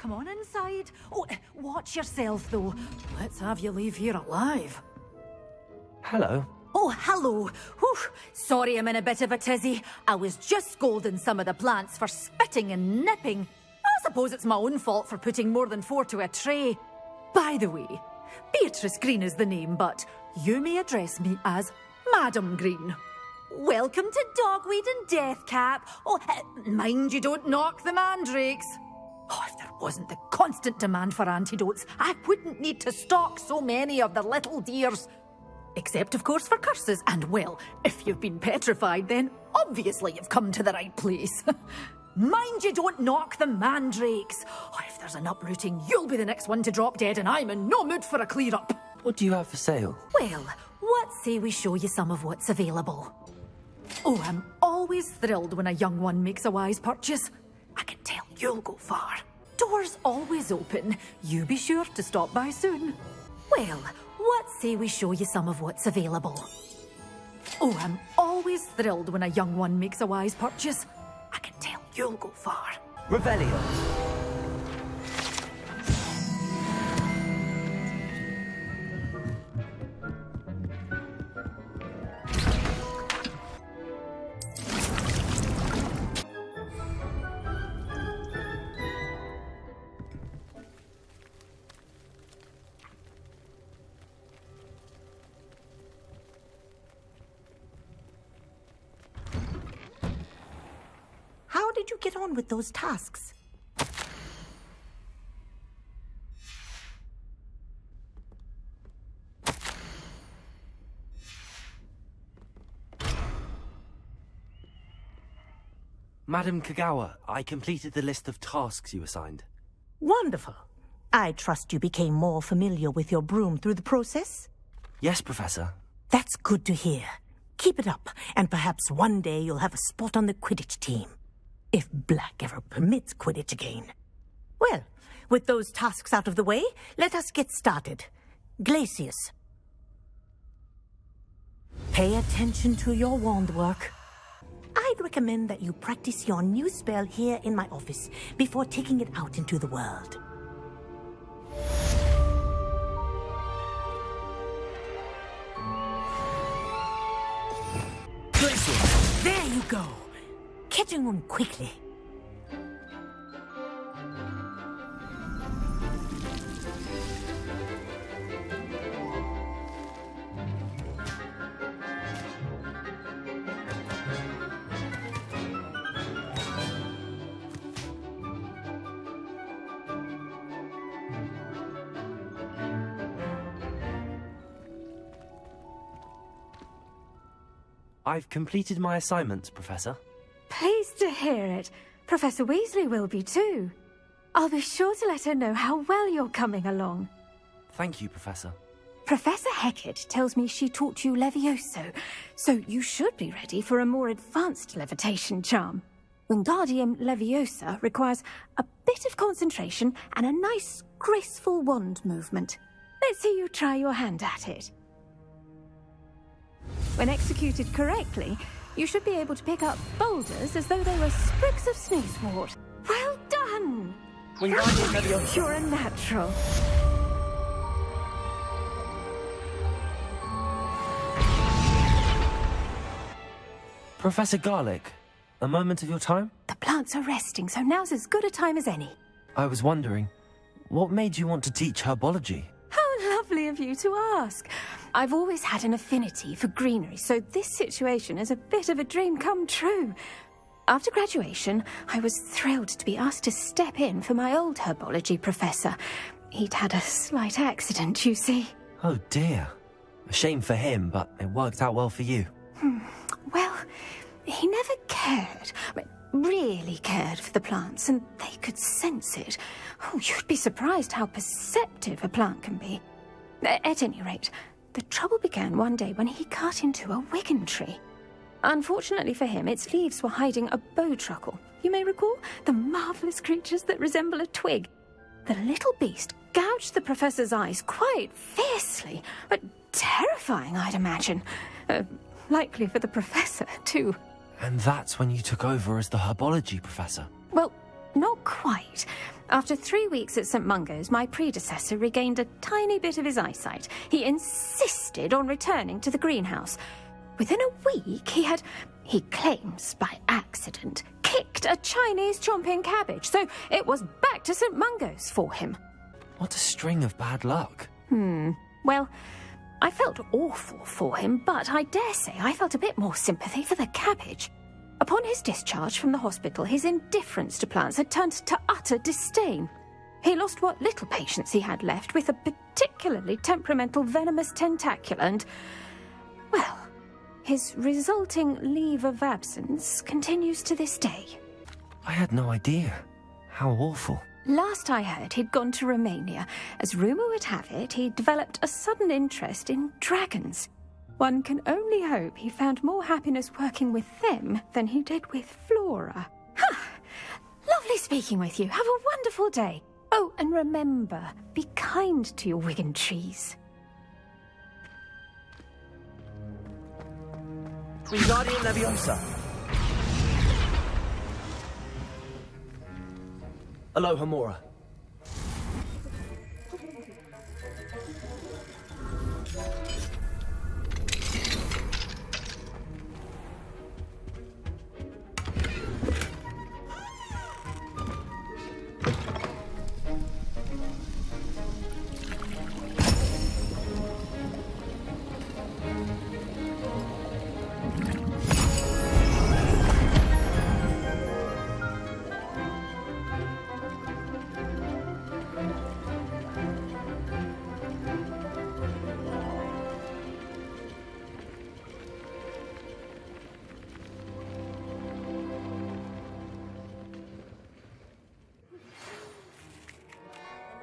come on inside. Oh, watch yourself, though. Let's have you leave here alive. Hello. Oh, hello. Whew. Sorry I'm in a bit of a tizzy. I was just scolding some of the plants for spitting and nipping. I suppose it's my own fault for putting more than 4 to a tray. By the way, Beatrice Green is the name, but you may address me as Madam Green. Welcome to Dogweed and Deathcap. Oh, mind you don't knock the mandrakes. Oh, if there wasn't the constant demand for antidotes, I wouldn't need to stock so many of the little dears. Except, of course, for curses. And, well, if you've been petrified, then obviously you've come to the right place. Mind you don't knock the mandrakes. Oh, if there's an uprooting, you'll be the next one to drop dead, and I'm in no mood for a clear-up. What do you have for sale? Well, what say we show you some of what's available? Oh, I'm always thrilled when a young one makes a wise purchase. I can tell you'll go far. Doors always open. You be sure to stop by soon. Well, what say we show you some of what's available? Oh, I'm always thrilled when a young one makes a wise purchase. I can tell you'll go far. Revelio. How did you get on with those tasks? Madam Kagawa, I completed the list of tasks you assigned. Wonderful. I trust you became more familiar with your broom through the process? Yes, Professor. That's good to hear. Keep it up, and perhaps one day you'll have a spot on the Quidditch team. If Black ever permits Quidditch again. Well, with those tasks out of the way, let us get started. Glacius. Pay attention to your wand work. I'd recommend that you practice your new spell here in my office before taking it out into the world. Glacius, there you go. Catching on quickly. I've completed my assignments, Professor. Pleased to hear it. Professor Weasley will be too. I'll be sure to let her know how well you're coming along. Thank you, Professor. Professor Hecat tells me she taught you Levioso, so you should be ready for a more advanced levitation charm. Wingardium Leviosa requires a bit of concentration and a nice, graceful wand movement. Let's see you try your hand at it. When executed correctly, you should be able to pick up boulders as though they were sprigs of sneezewort. Well done! Wingardium Leviosa. You're a natural. Professor Garlick, a moment of your time? The plants are resting, so now's as good a time as any. I was wondering, what made you want to teach herbology? How lovely of you to ask. I've always had an affinity for greenery, so this situation is a bit of a dream come true. After graduation, I was thrilled to be asked to step in for my old herbology professor. He'd had a slight accident, you see. Oh dear. A shame for him, but it worked out well for you. Well, he never cared, really cared for the plants, and they could sense it. Oh, you'd be surprised how perceptive a plant can be. At any rate, the trouble began one day when he cut into a wigan tree. Unfortunately for him, its leaves were hiding a bowtruckle. You may recall the marvellous creatures that resemble a twig. The little beast gouged the professor's eyes quite fiercely, but terrifying, I'd imagine. Likely for the professor, too. And that's when you took over as the herbology professor? Well, not quite. After 3 weeks at St. Mungo's, my predecessor regained a tiny bit of his eyesight. He insisted on returning to the greenhouse. Within a week, he claims by accident, kicked a Chinese chomping cabbage, so it was back to St. Mungo's for him. What a string of bad luck. Well, I felt awful for him, but I dare say I felt a bit more sympathy for the cabbage. Upon his discharge from the hospital, his indifference to plants had turned to utter disdain. He lost what little patience he had left with a particularly temperamental venomous tentacula and, well, his resulting leave of absence continues to this day. I had no idea. How awful. Last I heard, he'd gone to Romania. As rumour would have it, he'd developed a sudden interest in dragons. One can only hope he found more happiness working with them than he did with Flora. Lovely speaking with you. Have a wonderful day. Oh, and remember, be kind to your Wigan trees. Wingardium Leviosa. Aloha Mora.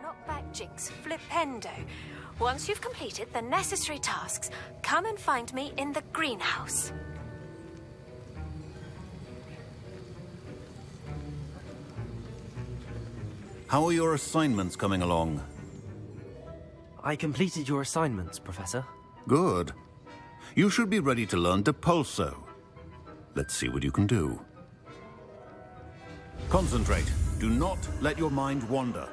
Knockback Jinx, Flipendo. Once you've completed the necessary tasks, come and find me in the greenhouse. How are your assignments coming along? I completed your assignments, Professor. Good. You should be ready to learn Depulso. Let's see what you can do. Concentrate. Do not let your mind wander.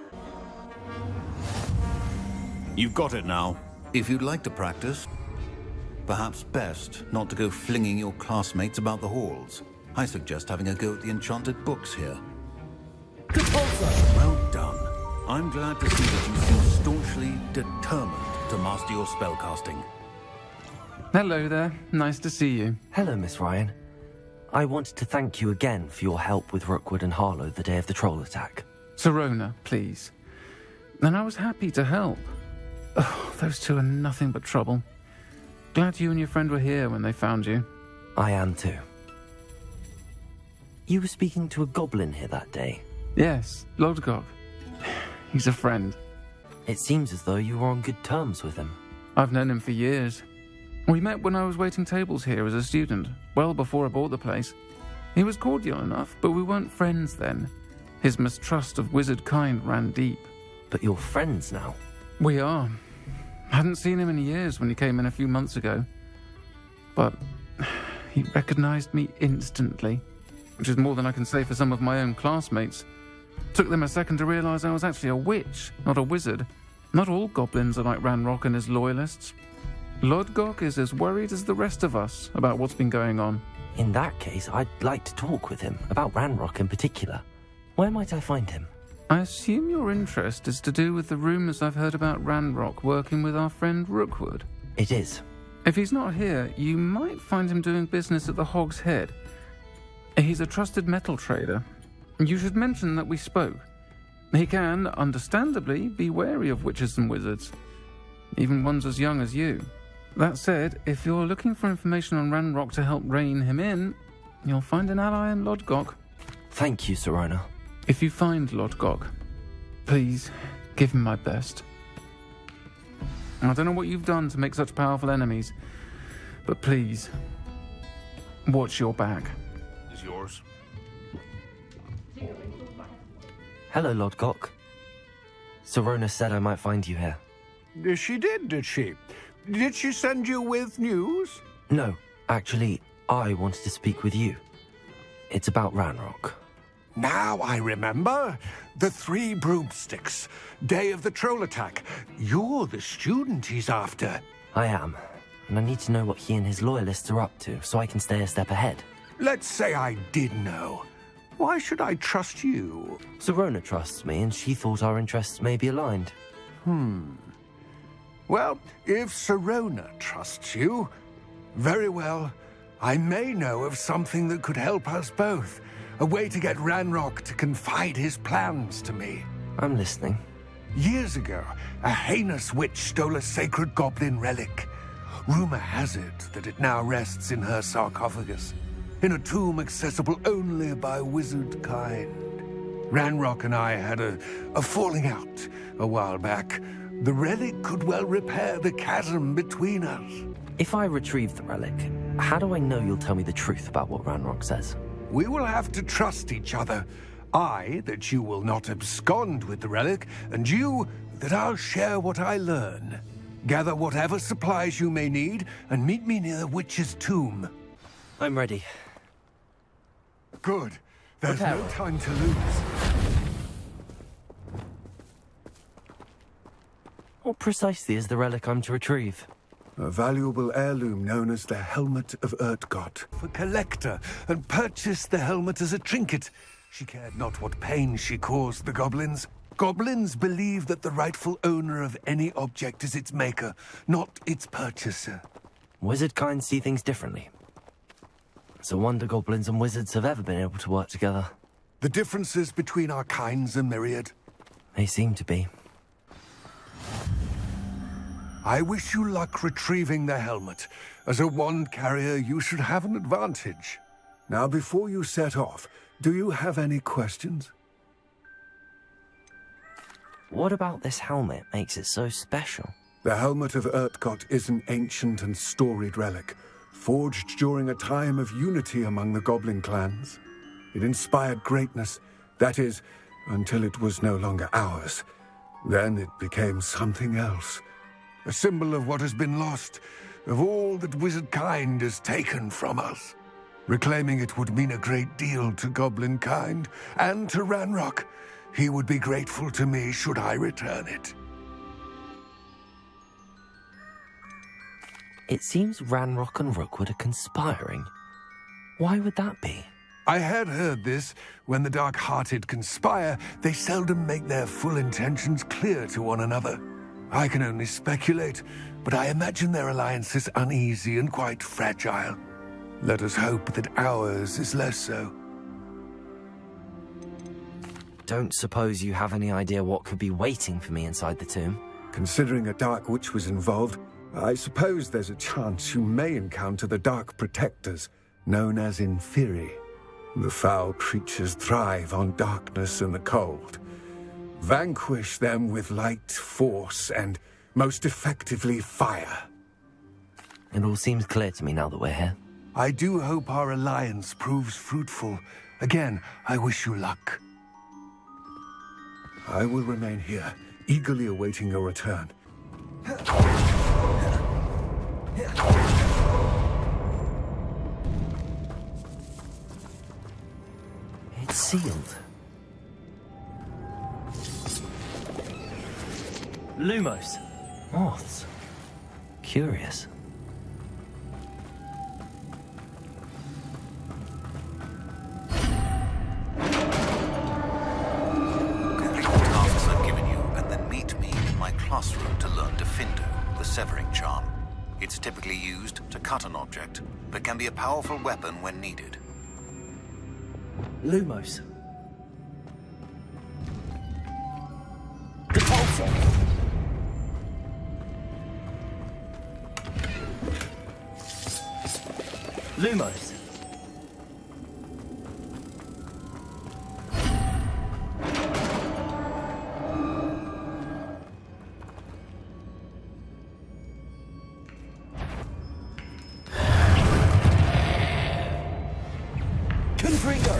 You've got it now. If you'd like to practice, perhaps best not to go flinging your classmates about the halls. I suggest having a go at the enchanted books here. Well done. I'm glad to see that you seem staunchly determined to master your spellcasting. Hello there. Nice to see you. Hello, Miss Ryan. I wanted to thank you again for your help with Rookwood and Harlow the day of the troll attack. Sirona, please. And I was happy to help. Oh, those two are nothing but trouble. Glad you and your friend were here when they found you. I am too. You were speaking to a goblin here that day. Yes, Lodgok. He's a friend. It seems as though you were on good terms with him. I've known him for years. We met when I was waiting tables here as a student, well before I bought the place. He was cordial enough, but we weren't friends then. His mistrust of wizard kind ran deep. But you're friends now. We are. Hadn't seen him in years when he came in a few months ago. But he recognized me instantly, which is more than I can say for some of my own classmates. Took them a second to realize I was actually a witch, not a wizard. Not all goblins are like Ranrock and his loyalists. Lodgok is as worried as the rest of us about what's been going on. In that case, I'd like to talk with him, about Ranrock in particular. Where might I find him? I assume your interest is to do with the rumours I've heard about Ranrock working with our friend Rookwood. It is. If he's not here, you might find him doing business at the Hog's Head. He's a trusted metal trader. You should mention that we spoke. He can, understandably, be wary of witches and wizards, even ones as young as you. That said, if you're looking for information on Ranrock to help rein him in, you'll find an ally in Lodgok. Thank you, Sirona. If you find Lodgok, please give him my best. I don't know what you've done to make such powerful enemies, but please, watch your back. Is yours? Hello, Lodgok. Sirona said I might find you here. She did she? Did she send you with news? No, actually, I wanted to speak with you. It's about Ranrock. Now I remember. The 3 broomsticks. Day of the troll attack. You're the student he's after. I am, and I need to know what he and his loyalists are up to so I can stay a step ahead. Let's say I did know. Why should I trust you? Sirona trusts me, and she thought our interests may be aligned. Well, if Sirona trusts you, very well. I may know of something that could help us both. A way to get Ranrock to confide his plans to me. I'm listening. Years ago, a heinous witch stole a sacred goblin relic. Rumor has it that it now rests in her sarcophagus, in a tomb accessible only by wizard kind. Ranrock and I had a falling out a while back. The relic could well repair the chasm between us. If I retrieve the relic, how do I know you'll tell me the truth about what Ranrock says? We will have to trust each other. I, that you will not abscond with the relic, and you, that I'll share what I learn. Gather whatever supplies you may need, and meet me near the witch's tomb. I'm ready. Good. There's Prepare. no time to lose. What precisely is the relic I'm to retrieve? A valuable heirloom known as the Helmet of Urtgott. For collector, and purchased the helmet as a trinket. She cared not what pain she caused the goblins. Goblins believe that the rightful owner of any object is its maker, not its purchaser. Wizard kind see things differently. It's a wonder goblins and wizards have ever been able to work together. The differences between our kinds are myriad. They seem to be. I wish you luck retrieving the helmet. As a wand carrier, you should have an advantage. Now, before you set off, do you have any questions? What about this helmet makes it so special? The Helmet of Urtgott is an ancient and storied relic, forged during a time of unity among the goblin clans. It inspired greatness, that is, until it was no longer ours. Then it became something else. A symbol of what has been lost, of all that wizard kind has taken from us. Reclaiming it would mean a great deal to goblin kind, and to Ranrock. He would be grateful to me should I return it. It seems Ranrock and Rookwood are conspiring. Why would that be? I had heard this. When the dark-hearted conspire, they seldom make their full intentions clear to one another. I can only speculate, but I imagine their alliance is uneasy and quite fragile. Let us hope that ours is less so. Don't suppose you have any idea what could be waiting for me inside the tomb? Considering a dark witch was involved, I suppose there's a chance you may encounter the Dark Protectors, known as Inferi. The foul creatures thrive on darkness and the cold. Vanquish them with light, force, and, most effectively, fire. It all seems clear to me now that we're here. I do hope our alliance proves fruitful. Again, I wish you luck. I will remain here, eagerly awaiting your return. It's sealed. Lumos. Moths. Curious. Tasks I've given you, and then meet me in my classroom to learn Defindo, the severing charm. It's typically used to cut an object, but can be a powerful weapon when needed. Lumos. Depulsor. Lumos. Confringo.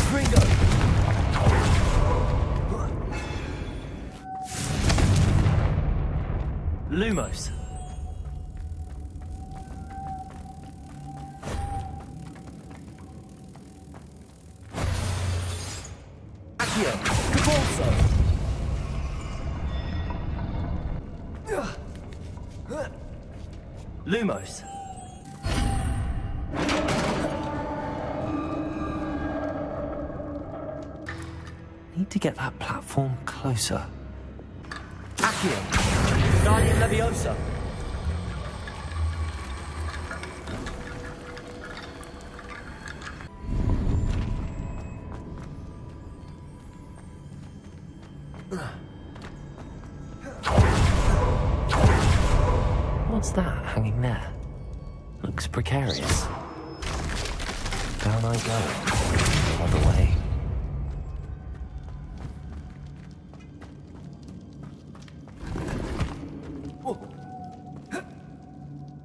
Confringo. Lumos. Accio! Cabalso! Lumos. Need to get that platform closer. Accio! Guardian Leviosa! What's that hanging there? Looks precarious. Down I go. Another way.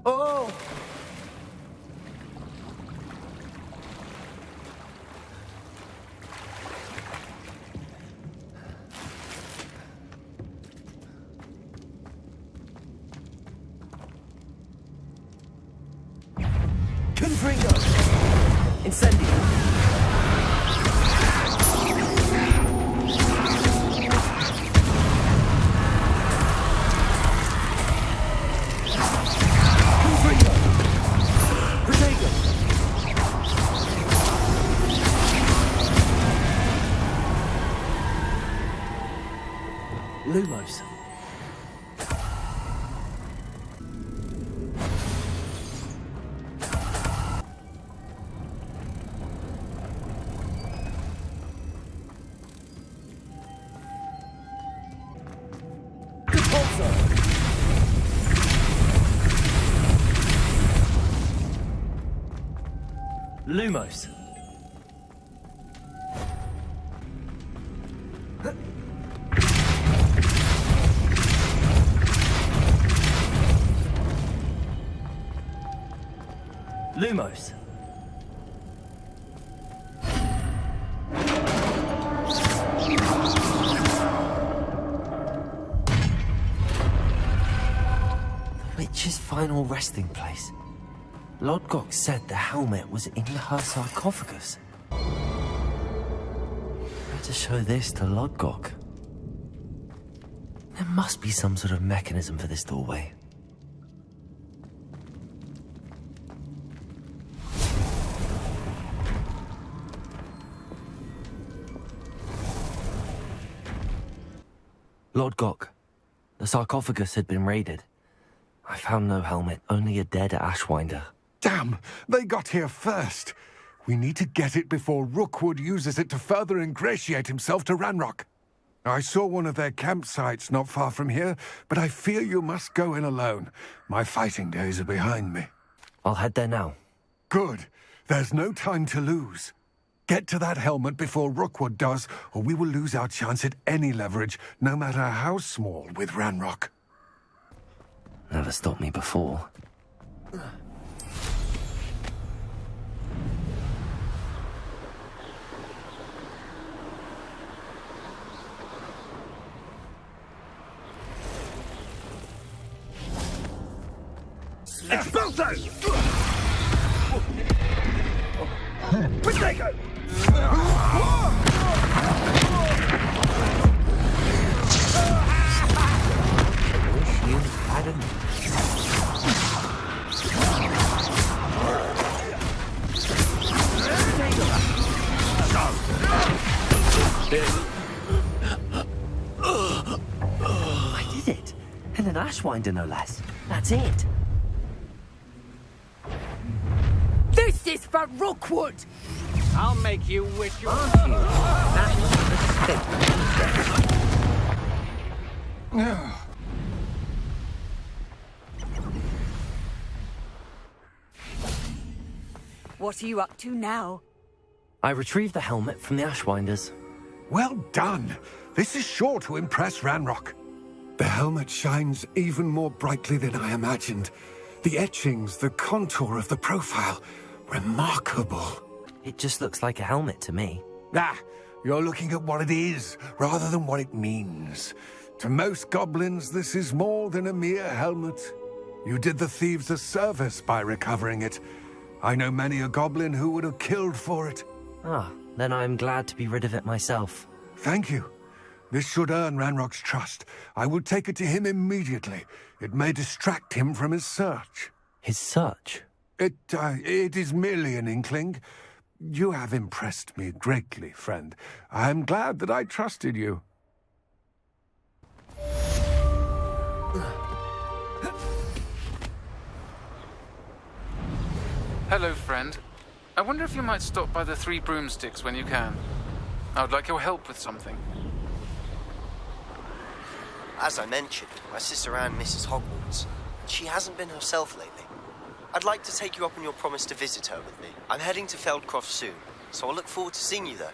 Oh! Confringo! Incendio! Confringo! Protego! Lumos. Lumos. Lumos. The witch's final resting place. Lodgok said the helmet was in her sarcophagus. Better show this to Lodgok. There must be some sort of mechanism for this doorway. Lodgok, the sarcophagus had been raided. I found no helmet, only a dead Ashwinder. Damn! They got here first. We need to get it before Rookwood uses it to further ingratiate himself to Ranrock. I saw one of their campsites not far from here, but I fear you must go in alone. My fighting days are behind me. I'll head there now. Good. There's no time to lose. Get to that helmet before Rookwood does, or we will lose our chance at any leverage, no matter how small, with Ranrock. Never stopped me before. Expulso! Protego! Wish you hadn't. I did it. And an Ashwinder, no less. That's it. This is for Rookwood! I'll make you wish you... Aren't you? That was a mistake. What are you up to now? I retrieved the helmet from the Ashwinders. Well done. This is sure to impress Ranrock. The helmet shines even more brightly than I imagined. The etchings, the contour of the profile. Remarkable. It just looks like a helmet to me. Ah, you're looking at what it is, rather than what it means. To most goblins, this is more than a mere helmet. You did the thieves a service by recovering it. I know many a goblin who would have killed for it. Ah, then I'm glad to be rid of it myself. Thank you. This should earn Ranrock's trust. I will take it to him immediately. It may distract him from his search. His search? It is merely an inkling. You have impressed me greatly, friend. I am glad that I trusted you. Hello, friend. I wonder if you might stop by the Three Broomsticks when you can. I would like your help with something. As I mentioned, my sister Anne misses Hogwarts, and she hasn't been herself lately. I'd like to take you up on your promise to visit her with me. I'm heading to Feldcroft soon, so I'll look forward to seeing you there.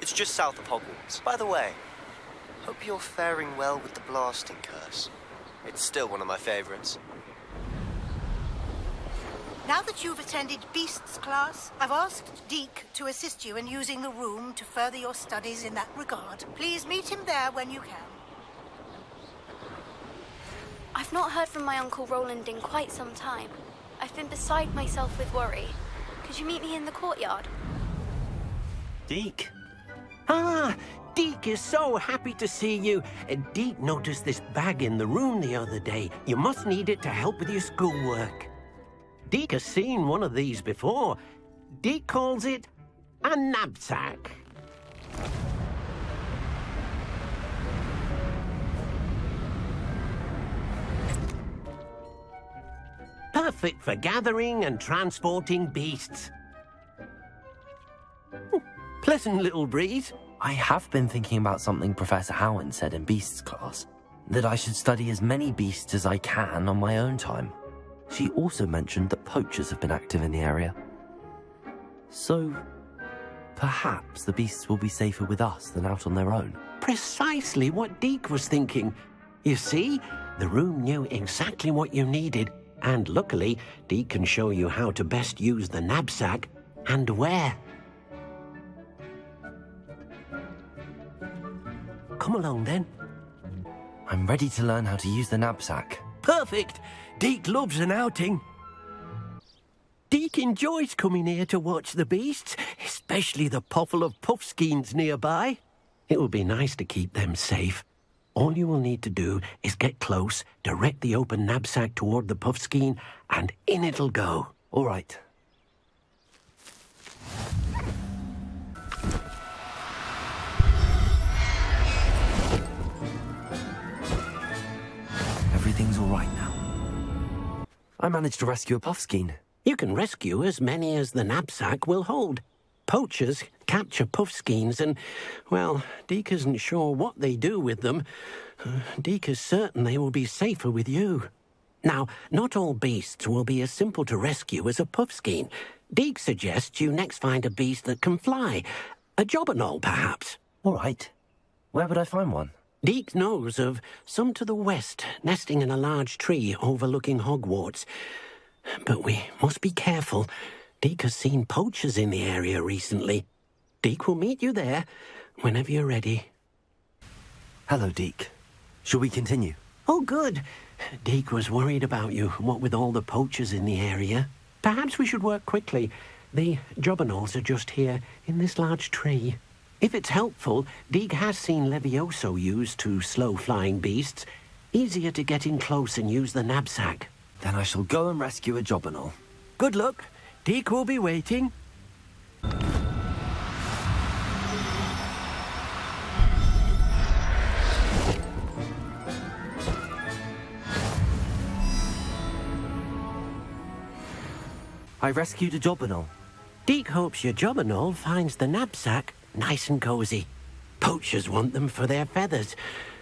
It's just south of Hogwarts. By the way, hope you're faring well with the blasting curse. It's still one of my favorites. Now that you've attended Beasts class, I've asked Deke to assist you in using the room to further your studies in that regard. Please meet him there when you can. I've not heard from my Uncle Roland in quite some time. I've been beside myself with worry. Could you meet me in the courtyard? Deke? Ah, Deke is so happy to see you. Deke noticed this bag in the room the other day. You must need it to help with your schoolwork. Deke has seen one of these before. Deke calls it a knapsack. Perfect for gathering and transporting beasts. Pleasant little breeze. I have been thinking about something Professor Howard said in Beasts class, that I should study as many beasts as I can on my own time. She also mentioned that poachers have been active in the area. So, perhaps the beasts will be safer with us than out on their own. Precisely what Deke was thinking. You see, the room knew exactly what you needed, and luckily, Deke can show you how to best use the knapsack and where. Come along, then. I'm ready to learn how to use the knapsack. Perfect! Deke loves an outing. Deke enjoys coming here to watch the beasts, especially the potful of puffskeins nearby. It will be nice to keep them safe. All you will need to do is get close, direct the open knapsack toward the puffskein, and in it'll go. All right. Everything's all right now. I managed to rescue a puffskein. You can rescue as many as the knapsack will hold. Poachers capture puffskeins and, well, Deke isn't sure what they do with them. Deke is certain they will be safer with you. Now, not all beasts will be as simple to rescue as a puffskein. Deke suggests you next find a beast that can fly. A jobberknoll, perhaps. All right. Where would I find one? Deke knows of some to the west, nesting in a large tree overlooking Hogwarts. But we must be careful. Deke has seen poachers in the area recently. Deke will meet you there whenever you're ready. Hello, Deke. Shall we continue? Oh, good. Deke was worried about you, what with all the poachers in the area. Perhaps we should work quickly. The jobberknolls are just here, in this large tree. If it's helpful, Deke has seen Levioso used to slow flying beasts. Easier to get in close and use the knapsack. Then I shall go and rescue a jobberknoll. Good luck. Deke will be waiting. I rescued a jobberknoll. Deke hopes your jobberknoll finds the knapsack nice and cozy. Poachers want them for their feathers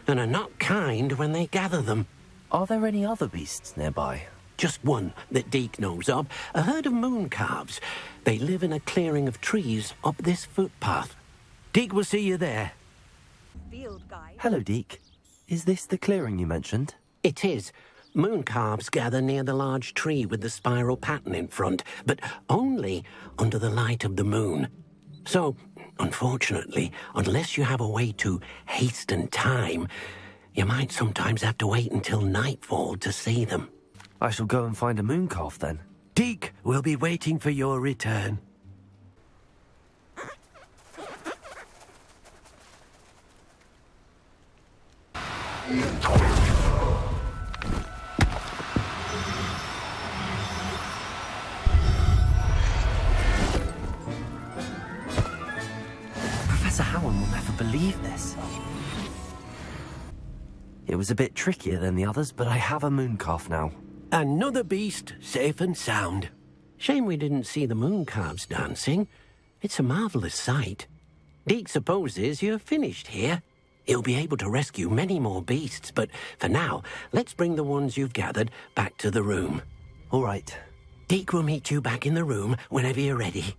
and are not kind when they gather them. Are there any other beasts nearby? Just one that Deke knows of, a herd of moon calves. They live in a clearing of trees up this footpath. Deke will see you there. Field guide. Hello, Deke. Is this the clearing you mentioned? It is. Moon calves gather near the large tree with the spiral pattern in front, but only under the light of the moon. So, unfortunately, unless you have a way to hasten time, you might sometimes have to wait until nightfall to see them. I shall go and find a moon calf then. Deke will be waiting for your return. Professor Howard will never believe this. It was a bit trickier than the others, but I have a mooncalf now. Another beast, safe and sound. Shame we didn't see the mooncalves dancing. It's a marvellous sight. Deke supposes you're finished here. He'll be able to rescue many more beasts, but for now, let's bring the ones you've gathered back to the room. All right. Deke will meet you back in the room whenever you're ready.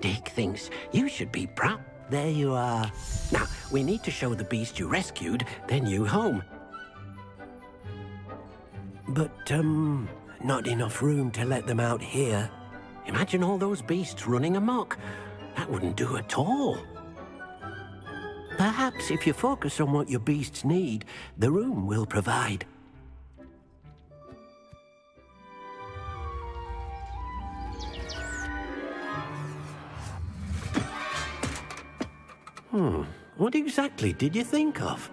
Deke thinks you should be proud. There you are. Now, we need to show the beast you rescued their new home. But, not enough room to let them out here. Imagine all those beasts running amok. That wouldn't do at all. Perhaps if you focus on what your beasts need, the room will provide. What exactly did you think of?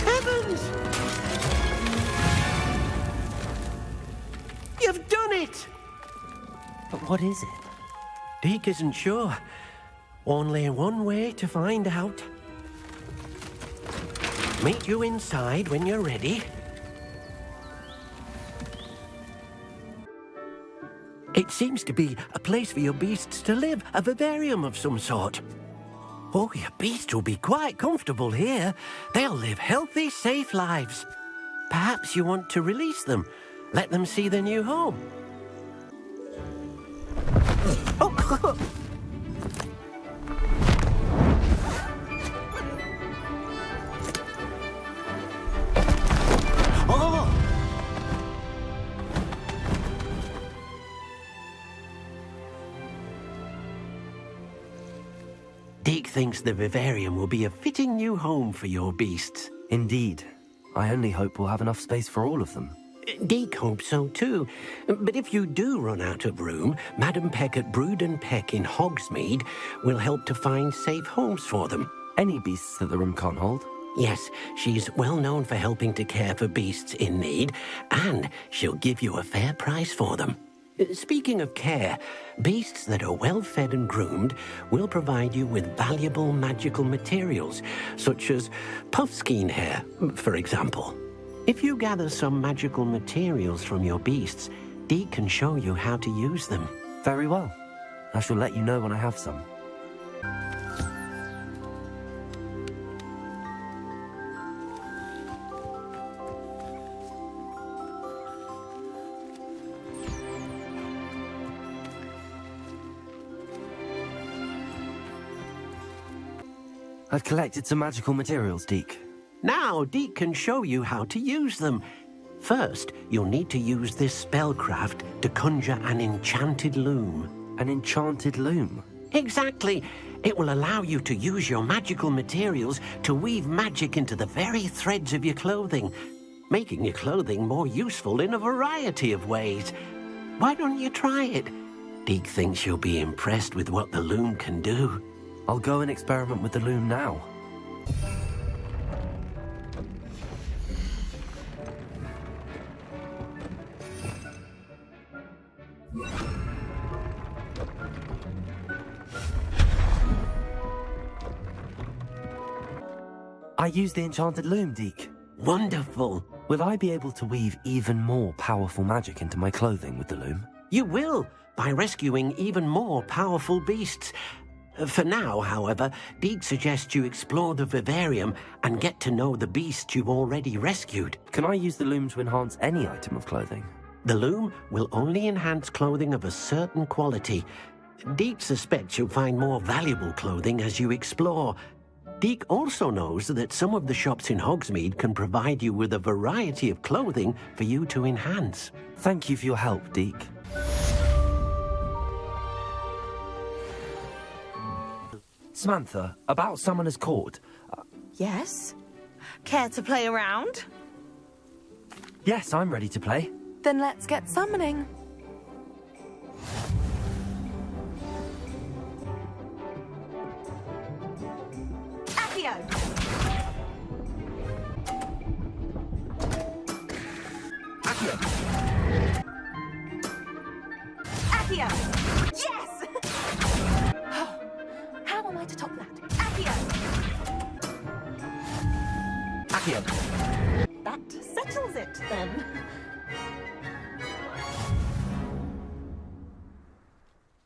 Heavens! You've done it! But what is it? Deke isn't sure. Only one way to find out. Meet you inside when you're ready. It seems to be a place for your beasts to live, a vivarium of some sort. Oh, your beasts will be quite comfortable here. They'll live healthy, safe lives. Perhaps you want to release them, let them see their new home. Oh! Deke thinks the vivarium will be a fitting new home for your beasts. Indeed. I only hope we'll have enough space for all of them. Deke hopes so too. But if you do run out of room, Madam Peck at Brood and Peck in Hogsmeade will help to find safe homes for them. Any beasts that the room can't hold? Yes, she's well known for helping to care for beasts in need, and she'll give you a fair price for them. Speaking of care, beasts that are well fed and groomed will provide you with valuable magical materials, such as puffskein hair, for example. If you gather some magical materials from your beasts, Deke can show you how to use them. Very well. I shall let you know when I have some. I've collected some magical materials, Deke. Now Deke can show you how to use them. First, you'll need to use this spellcraft to conjure an enchanted loom. An enchanted loom? Exactly. It will allow you to use your magical materials to weave magic into the very threads of your clothing, making your clothing more useful in a variety of ways. Why don't you try it? Deke thinks you'll be impressed with what the loom can do. I'll go and experiment with the loom now. I use the enchanted loom, Deke. Wonderful. Will I be able to weave even more powerful magic into my clothing with the loom? You will, by rescuing even more powerful beasts. For now, however, Deke suggests you explore the vivarium and get to know the beasts you've already rescued. Can I use the loom to enhance any item of clothing? The loom will only enhance clothing of a certain quality. Deke suspects you'll find more valuable clothing as you explore. Deke also knows that some of the shops in Hogsmeade can provide you with a variety of clothing for you to enhance. Thank you for your help, Deke. Samantha, about Summoner's Court. Yes? Care to play around? Yes, I'm ready to play. Then let's get summoning. Accio! Accio! Accio! Yes! How am I to top that? Accio! Accio! That settles it, then.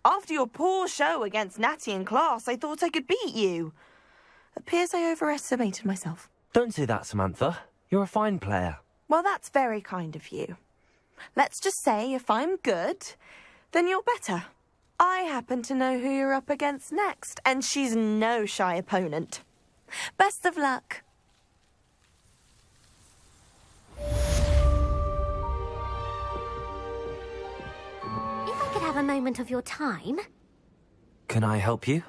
After your poor show against Natty in class, I thought I could beat you. Appears I overestimated myself. Don't say that, Samantha. You're a fine player. Well, that's very kind of you. Let's just say if I'm good, then you're better. I happen to know who you're up against next, and she's no shy opponent. Best of luck. If I could have a moment of your time... Can I help you?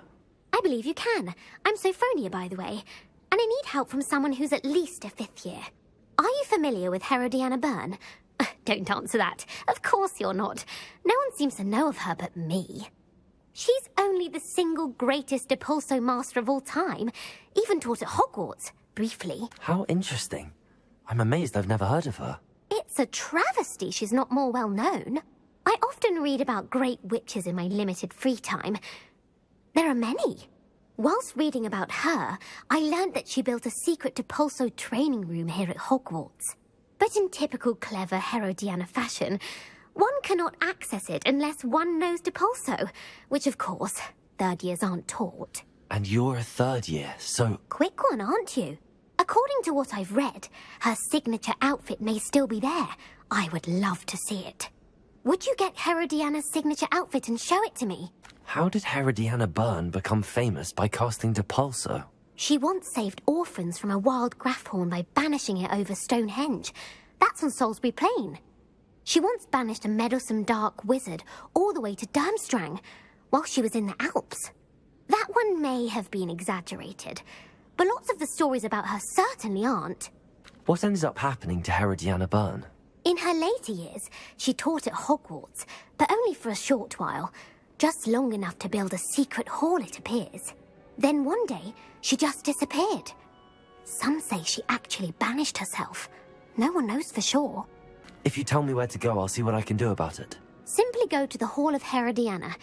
I believe you can. I'm Sophronia, by the way, and I need help from someone who's at least a 5th year. Are you familiar with Herodiana Byrne? Don't answer that. Of course you're not. No one seems to know of her but me. She's only the single greatest Depulso master of all time. Even taught at Hogwarts, briefly. How interesting. I'm amazed I've never heard of her. It's a travesty she's not more well known. I often read about great witches in my limited free time. There are many. Whilst reading about her, I learned that she built a secret Depulso training room here at Hogwarts. But in typical clever Herodiana fashion, one cannot access it unless one knows Depulso, which of course, 3rd years aren't taught. And you're a 3rd year, so... Quick one, aren't you? According to what I've read, her signature outfit may still be there. I would love to see it. Would you get Herodiana's signature outfit and show it to me? How did Herodiana Byrne become famous by casting Depulso? She once saved orphans from a wild Graffhorn by banishing it over Stonehenge. That's on Salisbury Plain. She once banished a meddlesome dark wizard all the way to Durmstrang while she was in the Alps. That one may have been exaggerated, but lots of the stories about her certainly aren't. What ended up happening to Herodiana Byrne? In her later years, she taught at Hogwarts, but only for a short while. Just long enough to build a secret hall, it appears. Then one day, she just disappeared. Some say she actually banished herself. No one knows for sure. If you tell me where to go, I'll see what I can do about it. Simply go to the Hall of Herodiana.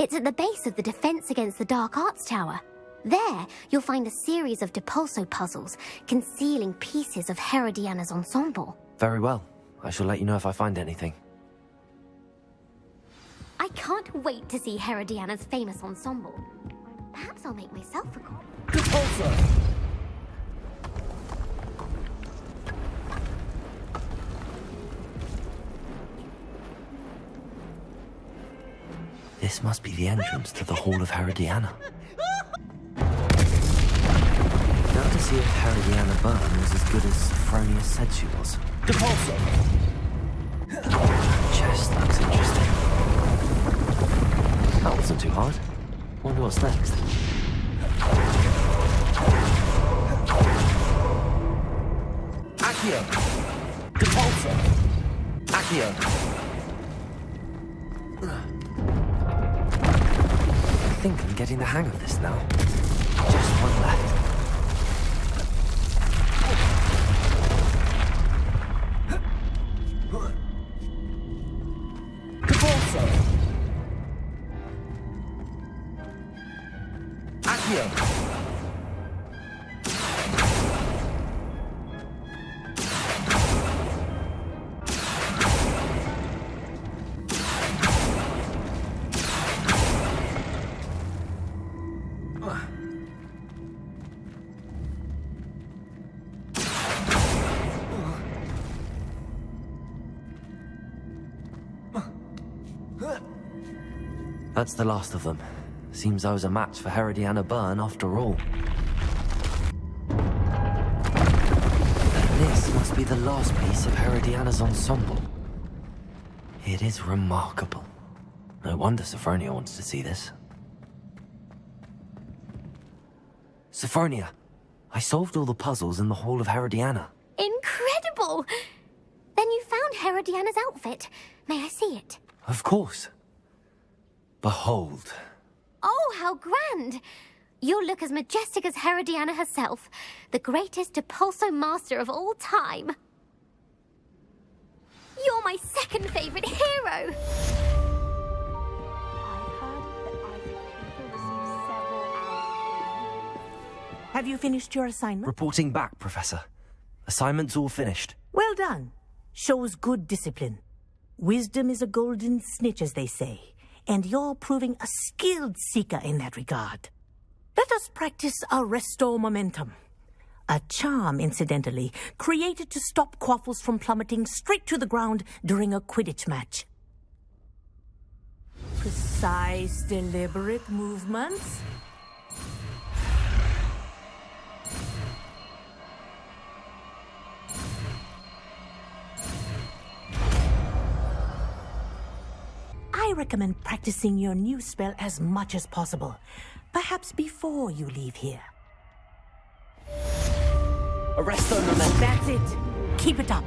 It's at the base of the Defense Against the Dark Arts Tower. There, you'll find a series of Depulso puzzles concealing pieces of Herodiana's ensemble. Very well. I shall let you know if I find anything. I can't wait to see Herodiana's famous ensemble. Perhaps I'll make myself a copy. Depulso! This must be the entrance to the Hall of Herodiana. Now to see if Herodiana Byrne was as good as Sophronia said she was. Depulso! Chest looks interesting. That wasn't too hard. Wonder what's next. Accio! Depulso! Accio! I think I'm getting the hang of this now. Just one left. Depulso! Accio! That's the last of them. Seems I was a match for Herodiana Byrne after all. And this must be the last piece of Herodiana's ensemble. It is remarkable. No wonder Sophronia wants to see this. Sophronia, I solved all the puzzles in the Hall of Herodiana. Incredible! Then you found Herodiana's outfit. May I see it? Of course. Behold. Oh, how grand! You'll look as majestic as Herodiana herself, the greatest Depulso master of all time. You're my second favorite hero! Have you finished your assignment? Reporting back, Professor. Assignment's all finished. Well done. Shows good discipline. Wisdom is a golden snitch, as they say, and you're proving a skilled seeker in that regard. Let us practice Arresto Momentum. A charm, incidentally, created to stop Quaffles from plummeting straight to the ground during a Quidditch match. Precise, deliberate movements. I recommend practicing your new spell as much as possible, perhaps before you leave here. Arresto Momentum. That's it. Keep it up.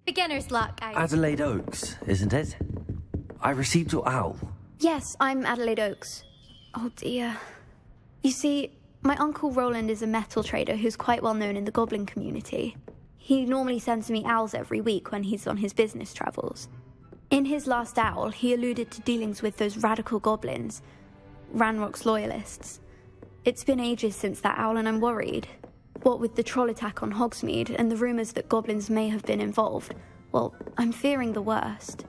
Beginner's luck, Adelaide Oaks, isn't it? I received your owl. Yes, I'm Adelaide Oaks. Oh dear. You see, my Uncle Roland is a metal trader who's quite well known in the goblin community. He normally sends me owls every week when he's on his business travels. In his last owl, he alluded to dealings with those radical goblins, Ranrock's loyalists. It's been ages since that owl and I'm worried. What with the troll attack on Hogsmeade and the rumours that goblins may have been involved, well, I'm fearing the worst.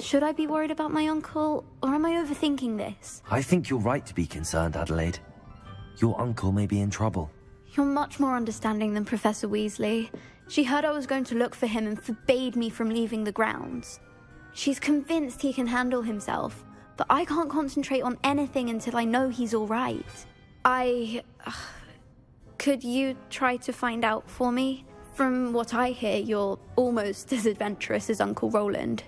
Should I be worried about my uncle, or am I overthinking this? I think you're right to be concerned, Adelaide. Your uncle may be in trouble. You're much more understanding than Professor Weasley. She heard I was going to look for him and forbade me from leaving the grounds. She's convinced he can handle himself, but I can't concentrate on anything until I know he's all right. Could you try to find out for me? From what I hear, you're almost as adventurous as Uncle Roland.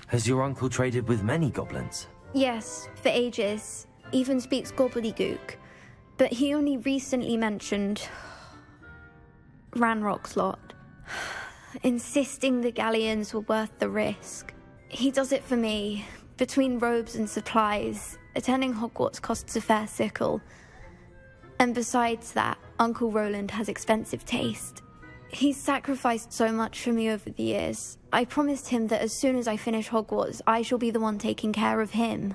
Has your uncle traded with many goblins? Yes, for ages. Even speaks gobbledygook. But he only recently mentioned Ranrock's lot, insisting the galleons were worth the risk. He does it for me. Between robes and supplies, attending Hogwarts costs a fair sickle. And besides that, Uncle Roland has expensive taste. He's sacrificed so much for me over the years. I promised him that as soon as I finish Hogwarts, I shall be the one taking care of him.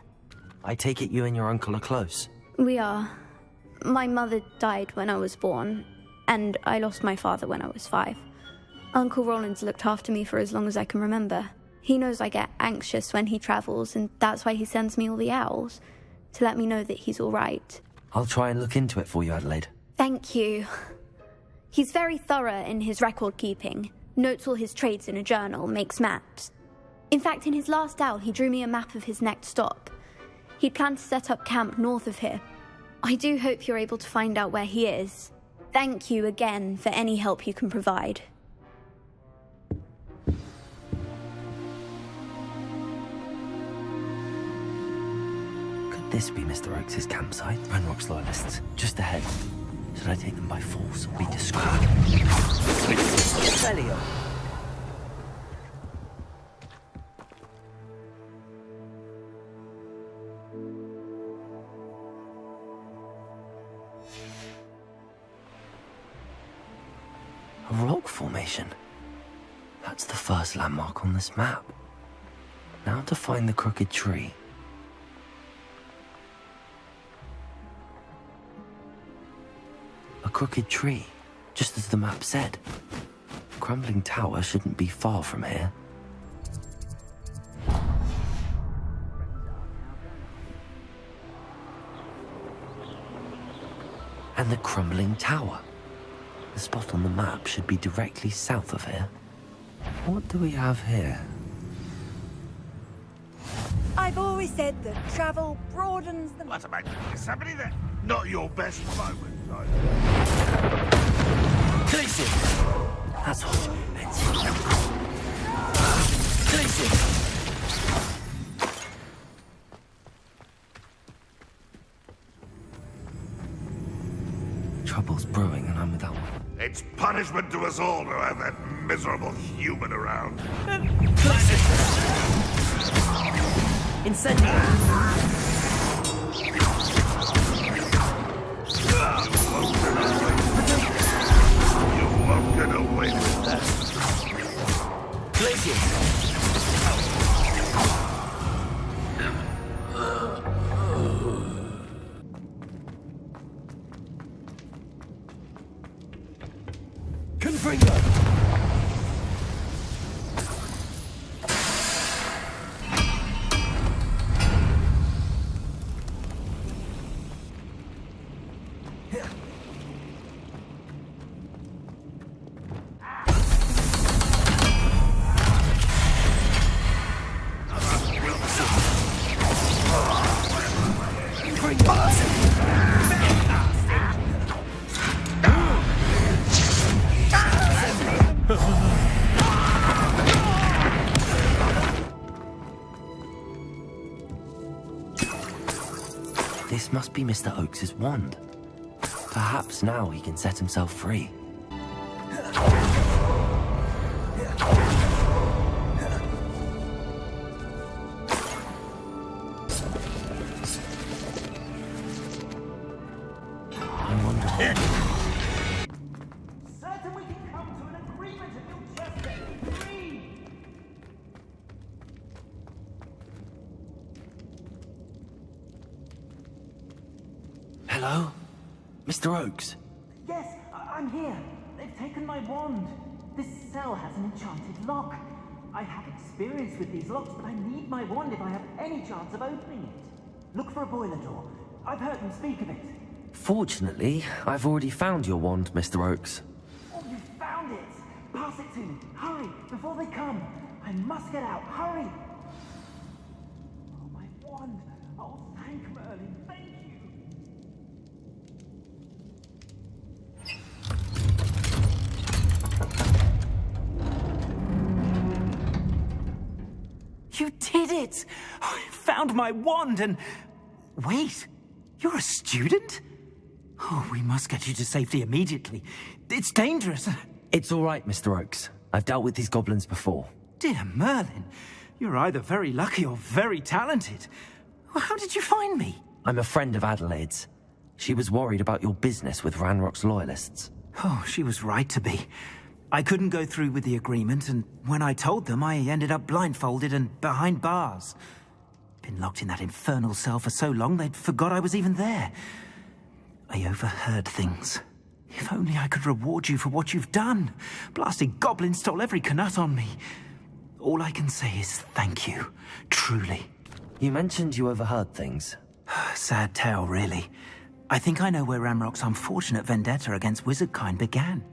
I take it you and your uncle are close. We are. My mother died when I was born, and I lost my father when I was 5. Uncle Roland's looked after me for as long as I can remember. He knows I get anxious when he travels, and that's why he sends me all the owls, to let me know that he's all right. I'll try and look into it for you, Adelaide. Thank you. He's very thorough in his record keeping, notes all his trades in a journal, makes maps. In fact, in his last owl, he drew me a map of his next stop. He planned to set up camp north of here. I do hope you're able to find out where he is. Thank you again for any help you can provide. This be Mr. Oakes' campsite. Ranrock's loyalists. Just ahead. Should I take them by force or be discreet? Felio! rock formation. That's the first landmark on this map. Now to find the crooked tree. A crooked tree, just as the map said. Crumbling tower shouldn't be far from here. And the crumbling tower. The spot on the map should be directly south of here. What do we have here? I've always said that travel broadens the... What about somebody that... Not your best moment, That's what you meant. Trouble's brewing and I'm without one. It's punishment to us all to have that miserable human around. Incendio. You won't get away with that. Confringo! This must be Mr. Oakes's wand. Perhaps now he can set himself free. I wonder... Certain we can come to an agreement if you'll just let me free! Hello? Mr. Oakes? Yes, I'm here. They've taken my wand. This cell has an enchanted lock. I have experience with these locks, but I need my wand if I have any chance of opening it. Look for a boiler door. I've heard them speak of it. Fortunately, I've already found your wand, Mr. Oakes. Oh, you found it! Pass it to me. Hurry, before they come. I must get out. Hurry! Oh, my wand. Oh, thank Merlin. Thank you. You did it! I found my wand and... Wait, you're a student? Oh, we must get you to safety immediately. It's dangerous. It's all right, Mr. Oakes. I've dealt with these goblins before. Dear Merlin, you're either very lucky or very talented. Well, how did you find me? I'm a friend of Adelaide's. She was worried about your business with Ranrock's loyalists. Oh, she was right to be. I couldn't go through with the agreement, and when I told them, I ended up blindfolded and behind bars. Been locked in that infernal cell for so long, they'd forgot I was even there. I overheard things. If only I could reward you for what you've done. Blasted goblins stole every knut on me. All I can say is thank you, truly. You mentioned you overheard things. Sad tale, really. I think I know where Ranrock's unfortunate vendetta against wizardkind began.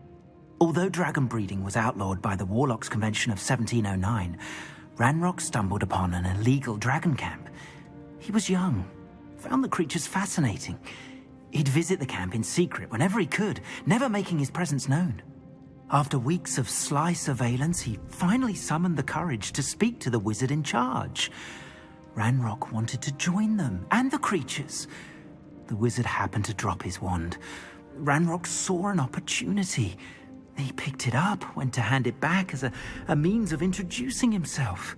Although dragon breeding was outlawed by the Warlocks Convention of 1709, Ranrock stumbled upon an illegal dragon camp. He was young, found the creatures fascinating. He'd visit the camp in secret whenever he could, never making his presence known. After weeks of sly surveillance, he finally summoned the courage to speak to the wizard in charge. Ranrock wanted to join them, and the creatures. The wizard happened to drop his wand. Ranrock saw an opportunity. He picked it up, went to hand it back as a means of introducing himself.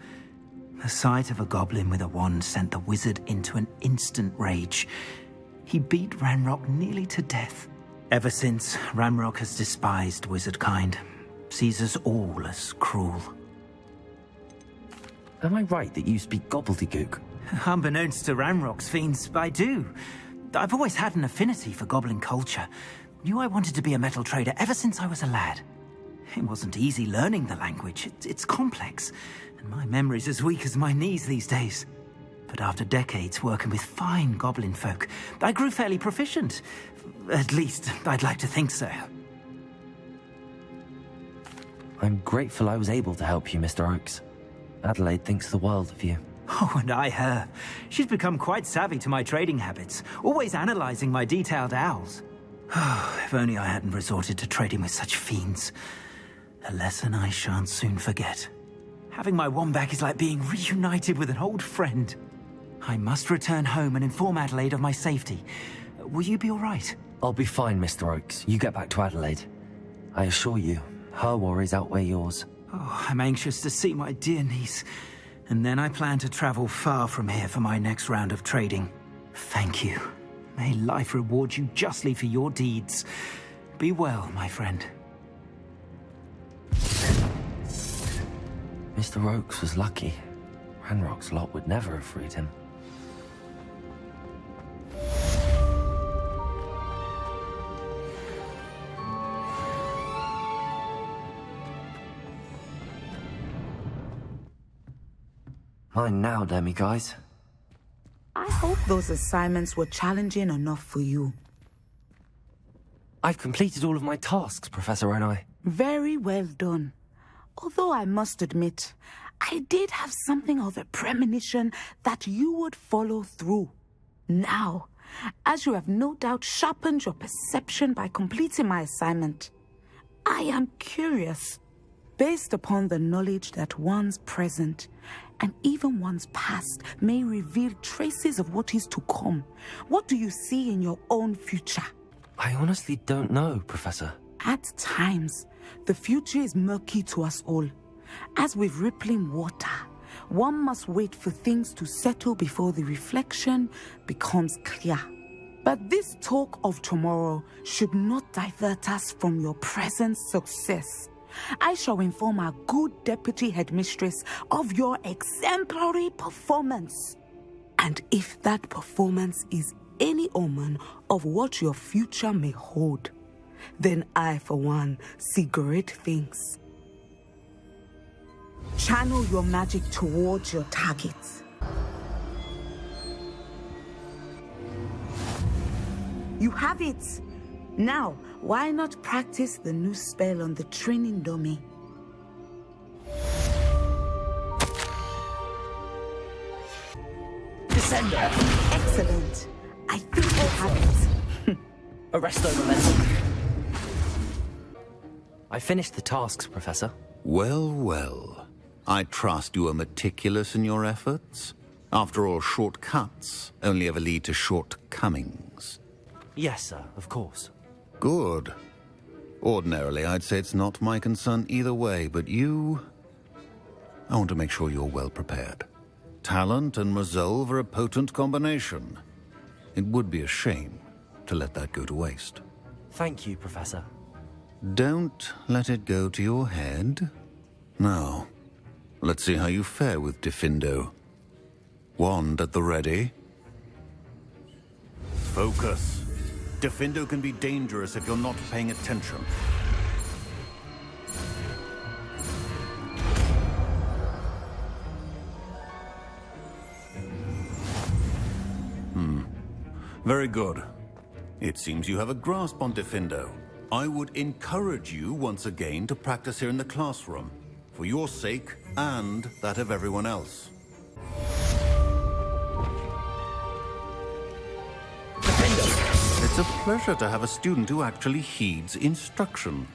The sight of a goblin with a wand sent the wizard into an instant rage. He beat Ranrock nearly to death. Ever since, Ranrock has despised wizardkind. sees us all as cruel. Am I right that you speak gobbledygook? Unbeknownst to Ranrock's fiends, I do. I've always had an affinity for goblin culture. Knew I wanted to be a metal trader ever since I was a lad. It wasn't easy learning the language. It's complex, and my memory's as weak as my knees these days. But after decades working with fine goblin folk, I grew fairly proficient. At least, I'd like to think so. I'm grateful I was able to help you, Mr. Oakes. Adelaide thinks the world of you. Oh, and I her. She's become quite savvy to my trading habits, always analysing my detailed owls. Oh, if only I hadn't resorted to trading with such fiends. A lesson I shan't soon forget. Having my wombat is like being reunited with an old friend. I must return home and inform Adelaide of my safety. Will you be all right? I'll be fine, Mr. Oakes. You get back to Adelaide. I assure you, her worries outweigh yours. Oh, I'm anxious to see my dear niece. And then I plan to travel far from here for my next round of trading. Thank you. May life reward you justly for your deeds. Be well, my friend. Mr. Oakes was lucky. Ranrock's lot would never have freed him. Mine now, demiguise. I hope those assignments were challenging enough for you. I've completed all of my tasks, Professor Onai. Very well done. Although I must admit, I did have something of a premonition that you would follow through. Now, as you have no doubt sharpened your perception by completing my assignment, I am curious, based upon the knowledge that one's present and even one's past may reveal traces of what is to come. What do you see in your own future? I honestly don't know, Professor. At times, the future is murky to us all. As with rippling water, one must wait for things to settle before the reflection becomes clear. But this talk of tomorrow should not divert us from your present success. I shall inform our good deputy headmistress of your exemplary performance. And if that performance is any omen of what your future may hold, then I, for one, see great things. Channel your magic towards your targets. You have it! Now, why not practice the new spell on the training dummy? Descender! Excellent. I think I have it. Arresto momentum. I finished the tasks, Professor. Well, well. I trust you are meticulous in your efforts. After all, shortcuts only ever lead to shortcomings. Yes, sir, of course. Good. Ordinarily, I'd say it's not my concern either way, but you... I want to make sure you're well prepared. Talent and resolve are a potent combination. It would be a shame to let that go to waste. Thank you, Professor. Don't let it go to your head. Now, let's see how you fare with Diffindo. Wand at the ready. Focus. Diffindo can be dangerous if you're not paying attention. Very good. It seems you have a grasp on Diffindo. I would encourage you once again to practice here in the classroom, for your sake and that of everyone else. It's a pleasure to have a student who actually heeds instruction.